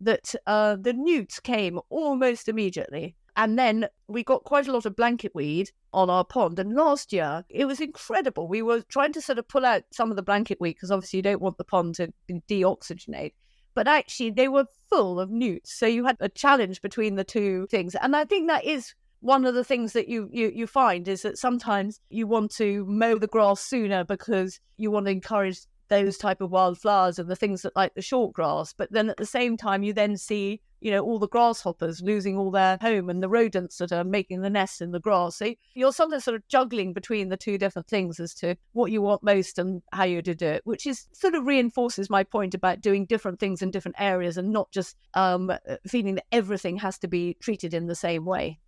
that the newts came almost immediately. And then we got quite a lot of blanket weed on our pond. And last year, it was incredible. We were trying to sort of pull out some of the blanket weed because obviously you don't want the pond to deoxygenate. But actually, they were full of newts. So you had a challenge between the two things. And I think that is one of the things that you find is that sometimes you want to mow the grass sooner because you want to encourage those type of wildflowers and the things that like the short grass. But then at the same time, you then see, all the grasshoppers losing all their home and the rodents that are making the nests in the grass. So you're sometimes sort of juggling between the two different things as to what you want most and how you do it, which is sort of reinforces my point about doing different things in different areas and not just feeling that everything has to be treated in the same way.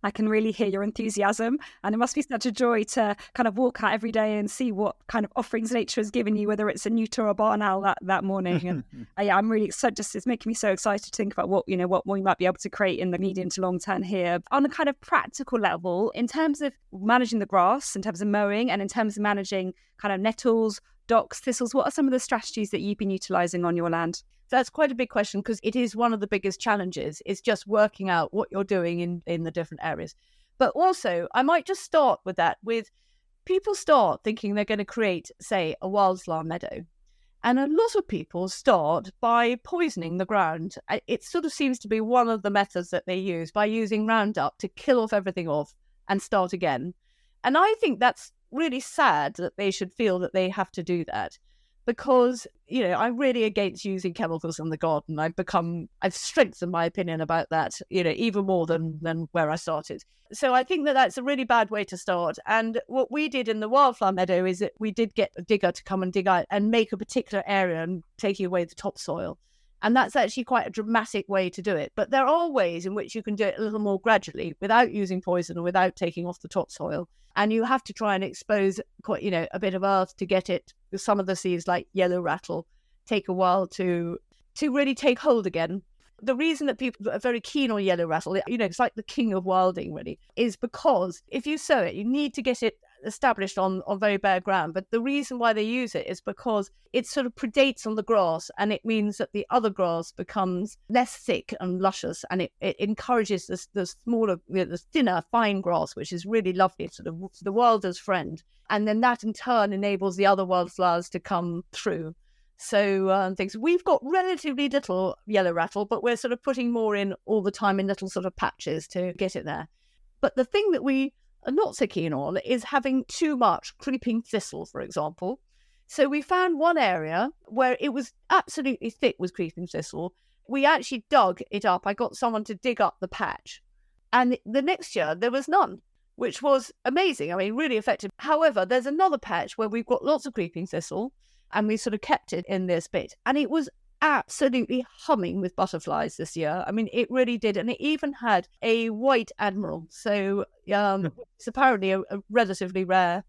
I can really hear your enthusiasm, and it must be such a joy to kind of walk out every day and see what kind of offerings nature has given you, whether it's a newt or a barn owl that morning. And yeah, I'm really excited. It's making me so excited to think about what we might be able to create in the medium to long term here. On a kind of practical level, in terms of managing the grass, in terms of mowing, and in terms of managing kind of nettles, docks, thistles, what are some of the strategies that you've been utilising on your land? That's quite a big question, because it is one of the biggest challenges. It's just working out what you're doing in the different areas. But also, I might just start with that, with people start thinking they're going to create, say, a wildflower meadow. And a lot of people start by poisoning the ground. It sort of seems to be one of the methods that they use, by using Roundup to kill off everything off and start again. And I think that's really sad that they should feel that they have to do that, because, I'm really against using chemicals in the garden. I've strengthened my opinion about that, even more than where I started. So I think that that's a really bad way to start. And what we did in the wildflower meadow is that we did get a digger to come and dig out and make a particular area and taking away the topsoil. And that's actually quite a dramatic way to do it. But there are ways in which you can do it a little more gradually, without using poison or without taking off the topsoil. And you have to try and expose quite, a bit of earth to get it. Some of the seeds, like yellow rattle, take a while to really take hold again. The reason that people are very keen on yellow rattle, it's like the king of wilding, really, is because if you sow it, you need to get it established on very bare ground. But the reason why they use it is because it sort of predates on the grass, and it means that the other grass becomes less thick and luscious, and it encourages the smaller, the thinner, fine grass, which is really lovely, sort of the wilder's friend. And then that in turn enables the other wildflowers to come through. So we've got relatively little yellow rattle, but we're sort of putting more in all the time in little sort of patches to get it there. But the thing that we are not so keen on is having too much creeping thistle, for example. So we found one area where it was absolutely thick with creeping thistle. We actually dug it up. I got someone to dig up the patch. And the next year there was none, which was amazing. I mean, really effective. However, there's another patch where we've got lots of creeping thistle, and we sort of kept it in this bit. And it was absolutely humming with butterflies this year. I mean, it really did. And it even had a white admiral. So it's apparently a relatively rare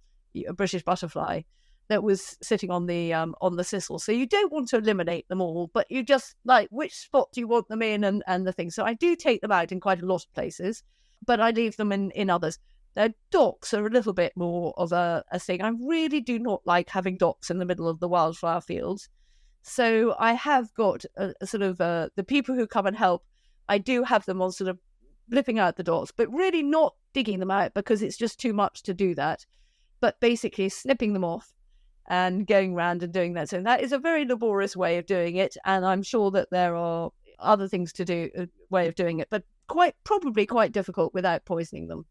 British butterfly that was sitting on the thistle. So you don't want to eliminate them all, but you just like, which spot do you want them in, and the thing. So I do take them out in quite a lot of places, but I leave them in others. Their docks are a little bit more of a thing. I really do not like having docks in the middle of the wildflower fields. So I have got a sort of the people who come and help, I do have them on sort of blipping out the docks, but really not digging them out, because it's just too much to do that. But basically snipping them off and going around and doing that. So that is a very laborious way of doing it. And I'm sure that there are other things to do, a way of doing it, but probably quite difficult without poisoning them.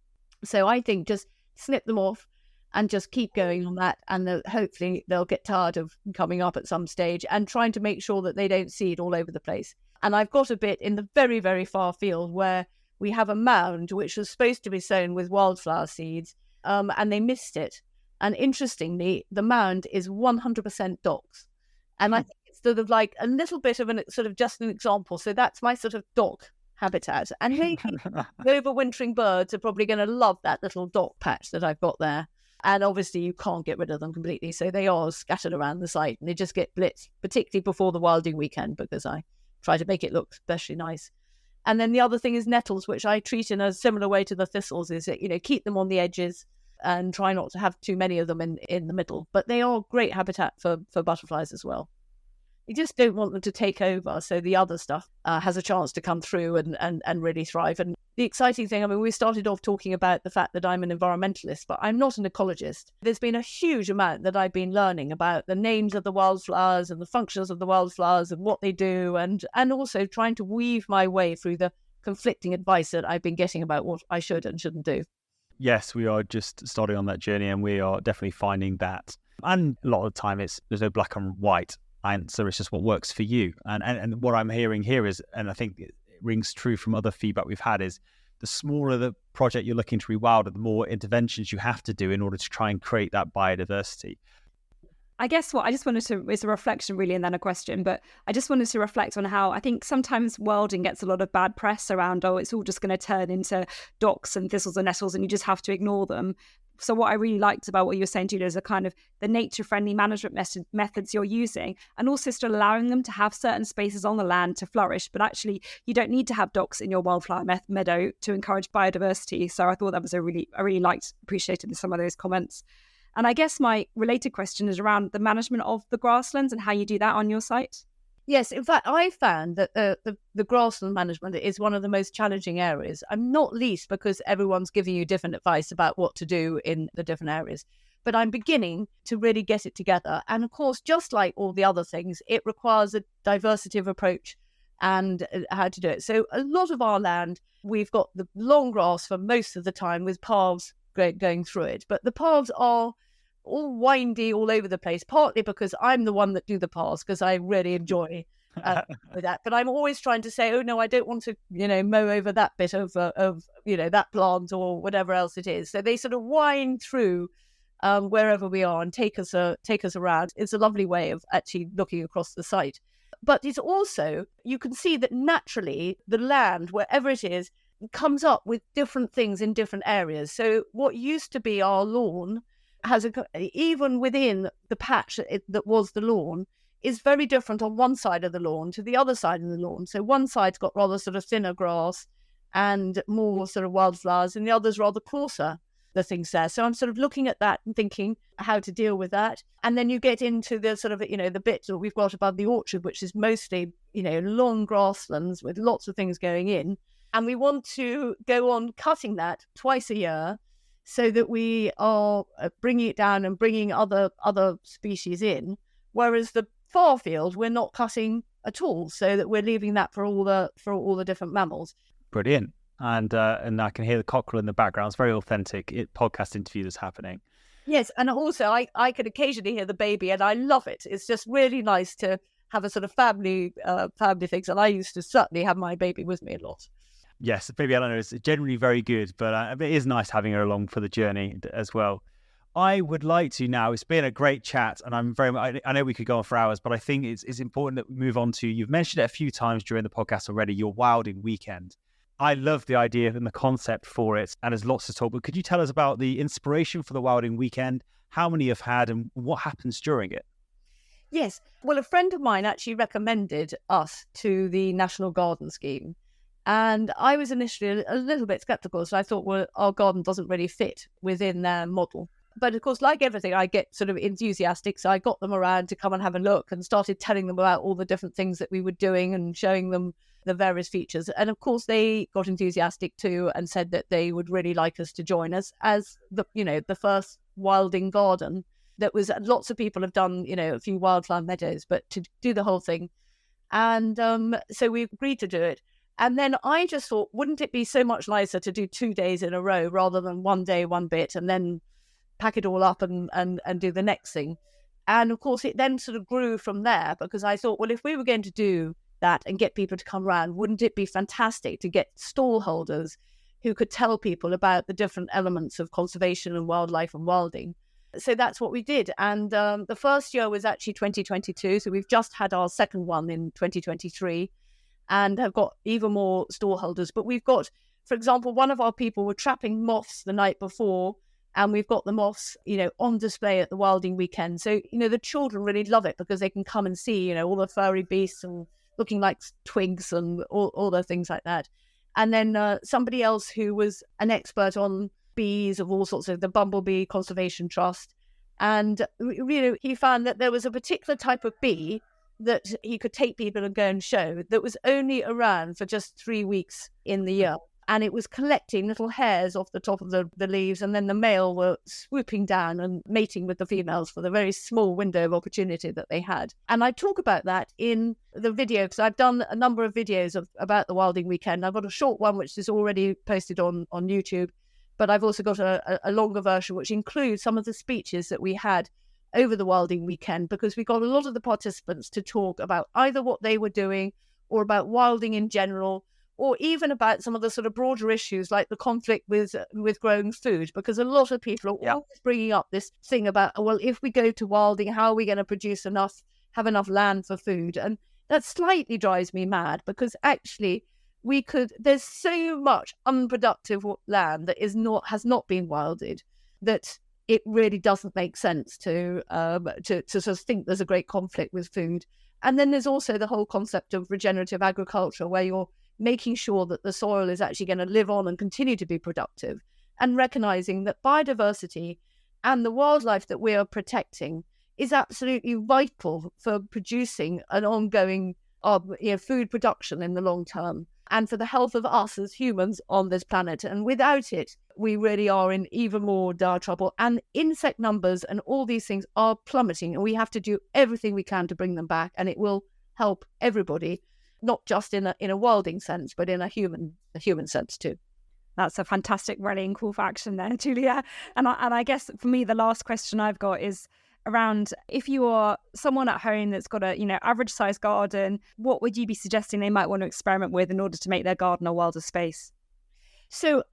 So I think just snip them off and just keep going on that. And hopefully they'll get tired of coming up at some stage, and trying to make sure that they don't seed all over the place. And I've got a bit in the very, very far field where we have a mound which was supposed to be sown with wildflower seeds, and they missed it. And interestingly, the mound is 100% docks. And I think it's sort of like a little bit of just an example. So that's my sort of dock habitat. And maybe the overwintering birds are probably going to love that little dock patch that I've got there. And obviously you can't get rid of them completely. So they are scattered around the site, and they just get blitzed, particularly before the wilding weekend, because I try to make it look especially nice. And then the other thing is nettles, which I treat in a similar way to the thistles, is that, keep them on the edges and try not to have too many of them in the middle. But they are great habitat for butterflies as well. You just don't want them to take over, so the other stuff has a chance to come through and really thrive. And the exciting thing, I mean, we started off talking about the fact that I'm an environmentalist, but I'm not an ecologist. There's been a huge amount that I've been learning about the names of the wildflowers and the functions of the wildflowers and what they do, and also trying to weave my way through the conflicting advice that I've been getting about what I should and shouldn't do. Yes, we are just starting on that journey, and we are definitely finding that. And a lot of the time there's no black and white answer, it's just what works for you. And what I'm hearing here is, and I think it rings true from other feedback we've had, is the smaller the project you're looking to rewild, the more interventions you have to do in order to try and create that biodiversity. I guess what I just wanted to, it's a reflection really and then a question, but I just wanted to reflect on how I think sometimes wilding gets a lot of bad press around, oh, it's all just going to turn into docks and thistles and nettles and you just have to ignore them. So what I really liked about what you were saying, Julia, is a kind of the nature-friendly management methods you're using, and also still allowing them to have certain spaces on the land to flourish. But actually, you don't need to have docks in your wildflower meadow to encourage biodiversity. So I thought that was I really appreciated some of those comments. And I guess my related question is around the management of the grasslands and how you do that on your site. Yes, in fact, I found that the grassland management is one of the most challenging areas, and not least because everyone's giving you different advice about what to do in the different areas. But I'm beginning to really get it together. And of course, just like all the other things, it requires a diversity of approach and how to do it. So a lot of our land, we've got the long grass for most of the time with paths going through it. But the paths are all windy all over the place, partly because I'm the one that do the paths because I really enjoy that. But I'm always trying to say, oh no, I don't want to, mow over that bit of that plant or whatever else it is. So they sort of wind through wherever we are and take us around. It's a lovely way of actually looking across the site. But it's also, you can see that naturally the land, wherever it is, comes up with different things in different areas. So what used to be our lawn has even within the patch that was the lawn is very different on one side of the lawn to the other side of the lawn. So one side's got rather sort of thinner grass and more sort of wildflowers, and the other's rather coarser, the things there. So I'm sort of looking at that and thinking how to deal with that. And then you get into the sort of, the bit that we've got above the orchard, which is mostly, long grasslands with lots of things going in. And we want to go on cutting that twice a year, so that we are bringing it down and bringing other species in, whereas the far field we're not cutting at all, so that we're leaving that for all the different mammals. Brilliant. And I can hear the cockerel in the background. It's very authentic. Podcast interview that's happening. Yes, and also I can occasionally hear the baby, and I love it. It's just really nice to have a sort of family things, and I used to certainly have my baby with me a lot. Yes, baby Eleanor is generally very good, but it is nice having her along for the journey as well. I would like to now, it's been a great chat, and I know we could go on for hours, but I think it's important that we move on to, you've mentioned it a few times during the podcast already, your wilding weekend. I love the idea and the concept for it, and there's lots to talk, but could you tell us about the inspiration for the wilding weekend, how many you've had, and what happens during it? Yes, well, a friend of mine actually recommended us to the National Garden Scheme. And I was initially a little bit skeptical, so I thought, well, our garden doesn't really fit within their model. But of course, like everything, I get sort of enthusiastic, so I got them around to come and have a look and started telling them about all the different things that we were doing and showing them the various features. And of course, they got enthusiastic too and said that they would really like us to join us as the first wilding garden. That was, lots of people have done, a few wildflower meadows, but to do the whole thing. And so we agreed to do it. And then I just thought, wouldn't it be so much nicer to do 2 days in a row rather than one day, one bit, and then pack it all up and do the next thing? And of course, it then sort of grew from there, because I thought, well, if we were going to do that and get people to come around, wouldn't it be fantastic to get stall holders who could tell people about the different elements of conservation and wildlife and wilding? So that's what we did. And the first year was actually 2022. So we've just had our second one in 2023. And have got even more stall holders. But we've got, for example, one of our people were trapping moths the night before, and we've got the moths, on display at the wilding weekend. So, the children really love it because they can come and see, all the furry beasts and looking like twigs and all the things like that. And then somebody else who was an expert on bees of all sorts, of the Bumblebee Conservation Trust. And, he found that there was a particular type of bee that he could take people and go and show that was only around for just 3 weeks in the year. And it was collecting little hairs off the top of the leaves, and then the male were swooping down and mating with the females for the very small window of opportunity that they had. And I talk about that in the video, because I've done a number of videos about the wilding weekend. I've got a short one which is already posted on YouTube, but I've also got a longer version which includes some of the speeches that we had over the wilding weekend, because we got a lot of the participants to talk about either what they were doing or about wilding in general, or even about some of the sort of broader issues like the conflict with growing food, because a lot of people are always bringing up this thing about, well, if we go to wilding, how are we going to have enough land for food? And that slightly drives me mad, because actually there's so much unproductive land that has not been wilded, that it really doesn't make sense to sort of think there's a great conflict with food. And then there's also the whole concept of regenerative agriculture, where you're making sure that the soil is actually going to live on and continue to be productive, and recognizing that biodiversity and the wildlife that we are protecting is absolutely vital for producing an ongoing food production in the long term, and for the health of us as humans on this planet. And without it, we really are in even more dire trouble. And insect numbers and all these things are plummeting, and we have to do everything we can to bring them back. And it will help everybody, not just in a wilding sense, but in a human sense too. That's a fantastic rallying call for action there, Julia. And I guess for me, the last question I've got is around, if you are someone at home that's got a average sized garden, what would you be suggesting they might want to experiment with in order to make their garden a wilder space? So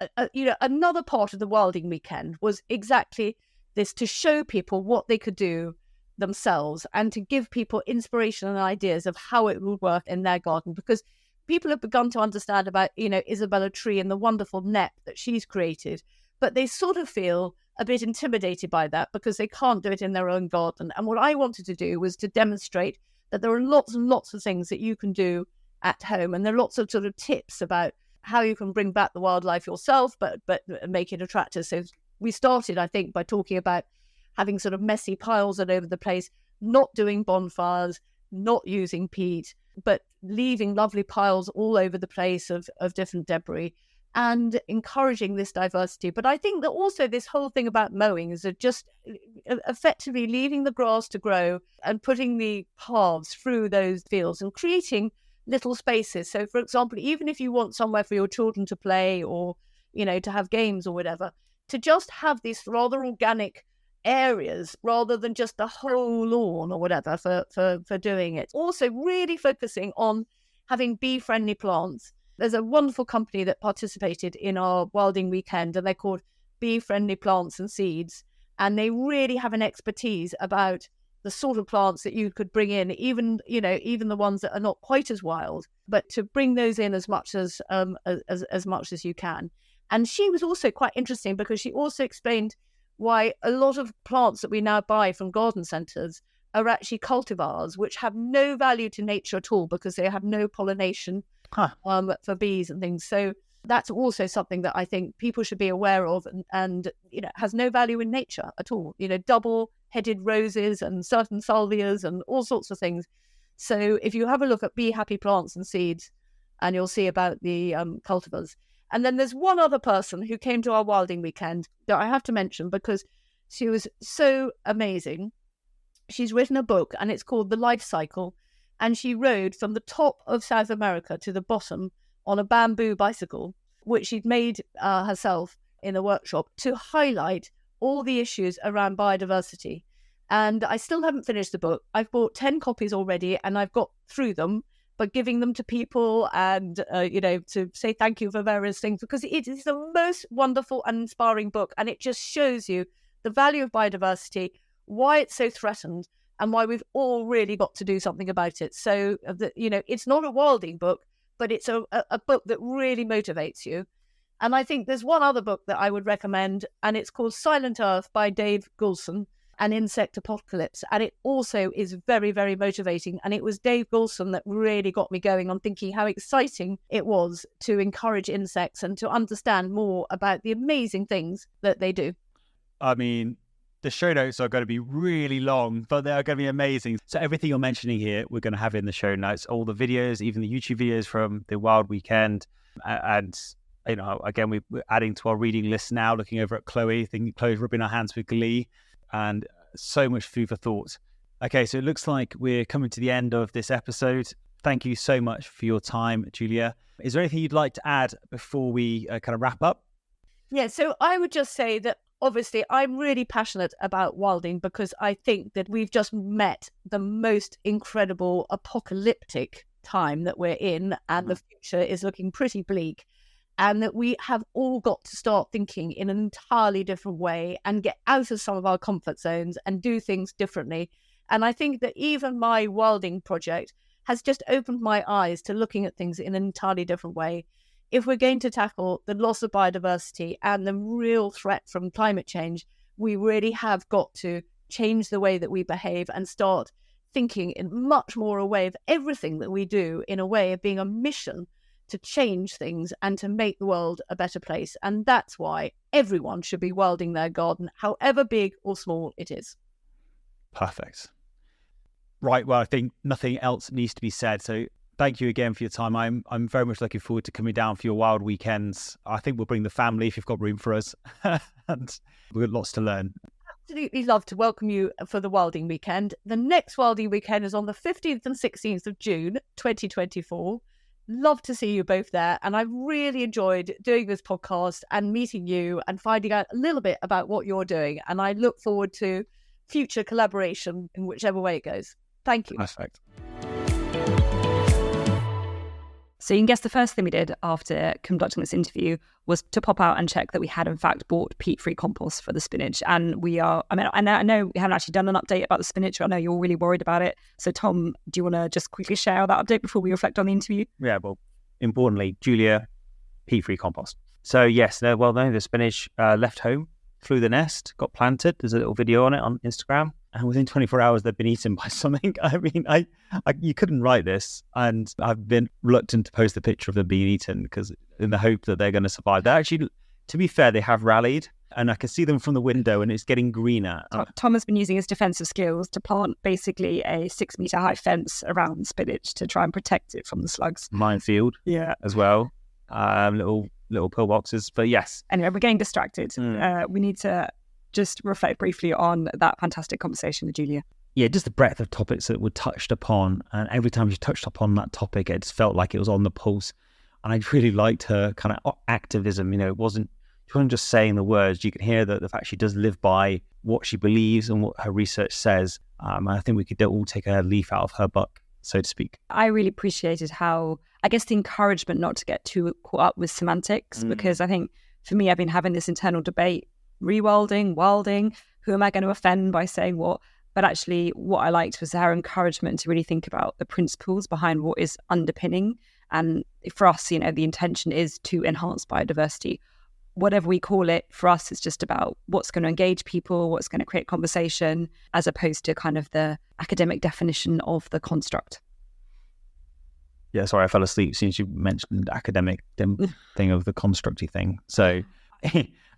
another part of the wilding weekend was exactly this, to show people what they could do themselves and to give people inspiration and ideas of how it would work in their garden, because people have begun to understand about Isabella Tree and the wonderful net that she's created, but they sort of feel a bit intimidated by that because they can't do it in their own garden. And what I wanted to do was to demonstrate that there are lots and lots of things that you can do at home, and there are lots of sort of tips about how you can bring back the wildlife yourself, but make it attractive. So we started, I think, by talking about having sort of messy piles all over the place, not doing bonfires, not using peat, but leaving lovely piles all over the place of different debris, and encouraging this diversity. But I think that also this whole thing about mowing is just effectively leaving the grass to grow and putting the paths through those fields and creating little spaces. So, for example, even if you want somewhere for your children to play, or, to have games or whatever, to just have these rather organic areas rather than just the whole lawn or whatever for doing it. Also really focusing on having bee-friendly plants. There's a wonderful company that participated in our wilding weekend, and they're called Bee-Friendly Plants and Seeds. And they really have an expertise about the sort of plants that you could bring in, even the ones that are not quite as wild, but to bring those in as much as much as you can. And she was also quite interesting because she also explained why a lot of plants that we now buy from garden centres are actually cultivars, which have no value to nature at all because they have no pollination for bees and things. So that's also something that I think people should be aware of, and has no value in nature at all. Double-headed roses and certain salvias and all sorts of things. So if you have a look at Bee Happy Plants and Seeds, and you'll see about the cultivars. And then there's one other person who came to our wilding weekend that I have to mention because she was so amazing. She's written a book, and it's called The Life Cycle. And she rode from the top of South America to the bottom on a bamboo bicycle, which she'd made herself in a workshop to highlight all the issues around biodiversity. And I still haven't finished the book. I've bought 10 copies already, and I've got through them, but giving them to people and, to say thank you for various things, because it is the most wonderful and inspiring book. And it just shows you the value of biodiversity, why it's so threatened, and why we've all really got to do something about it. So, it's not a wilding book, but it's a book that really motivates you. And I think there's one other book that I would recommend, and it's called Silent Earth by Dave Goulson, An Insect Apocalypse. And it also is very, very motivating. And it was Dave Goulson that really got me going on thinking how exciting it was to encourage insects and to understand more about the amazing things that they do. I mean, the show notes are going to be really long, but they are going to be amazing. So everything you're mentioning here, we're going to have in the show notes, all the videos, even the YouTube videos from the Wild Weekend. And, again, we're adding to our reading list now, looking over at Chloe. I think Chloe's rubbing her hands with glee, and so much food for thought. Okay, so it looks like we're coming to the end of this episode. Thank you so much for your time, Julia. Is there anything you'd like to add before we kind of wrap up? Yeah, so I would just say that obviously I'm really passionate about wilding because I think that we've just met the most incredible apocalyptic time that we're in, and the future is looking pretty bleak, and that we have all got to start thinking in an entirely different way and get out of some of our comfort zones and do things differently. And I think that even my wilding project has just opened my eyes to looking at things in an entirely different way. If we're going to tackle the loss of biodiversity and the real threat from climate change, we really have got to change the way that we behave and start thinking in much more a way of everything that we do in a way of being a mission to change things and to make the world a better place. And that's why everyone should be wilding their garden, however big or small it is. Perfect. Right, well, I think nothing else needs to be said. So thank you again for your time. I'm very much looking forward to coming down for your wild weekends. I think we'll bring the family if you've got room for us. And we've got lots to learn. Absolutely love to welcome you for the wilding weekend. The next wilding weekend is on the 15th and 16th of June 2024. Love to see you both there. And I've really enjoyed doing this podcast and meeting you and finding out a little bit about what you're doing. And I look forward to future collaboration in whichever way it goes. Thank you. Perfect. So you can guess the first thing we did after conducting this interview was to pop out and check that we had in fact bought peat-free compost for the spinach. And we are, I know we haven't actually done an update about the spinach. I know you're really worried about it. So Tom, do you want to just quickly share that update before we reflect on the interview? Yeah, well, importantly, Julia, peat-free compost. So yes, the spinach left home, flew the nest, got planted. There's a little video on it on Instagram. And within 24 hours, they've been eaten by something. I mean, you couldn't write this. And I've been reluctant to post the picture of them being eaten because in the hope that they're going to survive. They actually, to be fair, they have rallied. And I can see them from the window and it's getting greener. Tom has been using his defensive skills to plant basically a 6-metre high fence around spinach to try and protect it from the slugs. Minefield, yeah, as well. Little pillboxes. But yes. Anyway, we're getting distracted. We need to just reflect briefly on that fantastic conversation with Julia. Yeah, just the breadth of topics that were touched upon. And every time she touched upon that topic, it just felt like it was on the pulse. And I really liked her kind of activism. She wasn't just saying the words. You can hear that the fact she does live by what she believes and what her research says. And I think we could all take a leaf out of her book, so to speak. I really appreciated how, I guess, the encouragement not to get too caught up with semantics, because I think for me, I've been having this internal debate, rewilding, wilding, who am I going to offend by saying what? But actually what I liked was her encouragement to really think about the principles behind what is underpinning. And for us, the intention is to enhance biodiversity. Whatever we call it, for us, it's just about what's going to engage people, what's going to create conversation, as opposed to kind of the academic definition of the construct. Yeah, sorry, I fell asleep since you mentioned the academic thing of the constructy thing. So,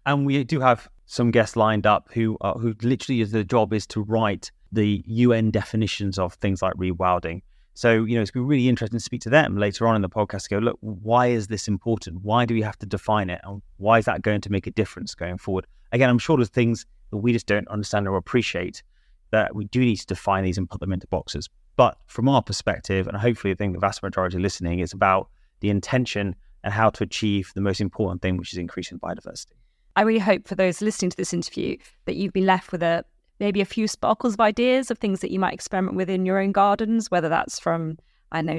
and we do have some guests lined up who literally their job is to write the UN definitions of things like rewilding. So, it's going to be really interesting to speak to them later on in the podcast. Go, look, why is this important? Why do we have to define it? And why is that going to make a difference going forward? Again, I'm sure there's things that we just don't understand or appreciate that we do need to define these and put them into boxes. But from our perspective, and hopefully I think the vast majority listening, it's about the intention and how to achieve the most important thing, which is increasing biodiversity. I really hope for those listening to this interview that you've been left with maybe a few sparkles of ideas of things that you might experiment with in your own gardens, whether that's from,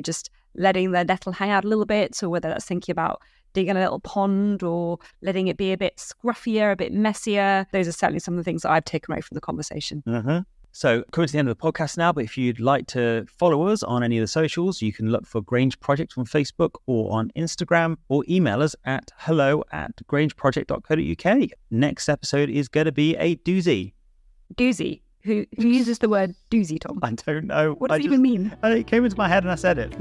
just letting the nettle hang out a little bit, or whether that's thinking about digging a little pond or letting it be a bit scruffier, a bit messier. Those are certainly some of the things that I've taken away from the conversation. So coming to the end of the podcast now, but if you'd like to follow us on any of the socials, you can look for Grange Project on Facebook or on Instagram, or email us at hello@grangeproject.co.uk. Next episode is going to be a doozy. Doozy? Who uses the word doozy, Tom? I don't know. What does it even mean? It came into my head and I said it.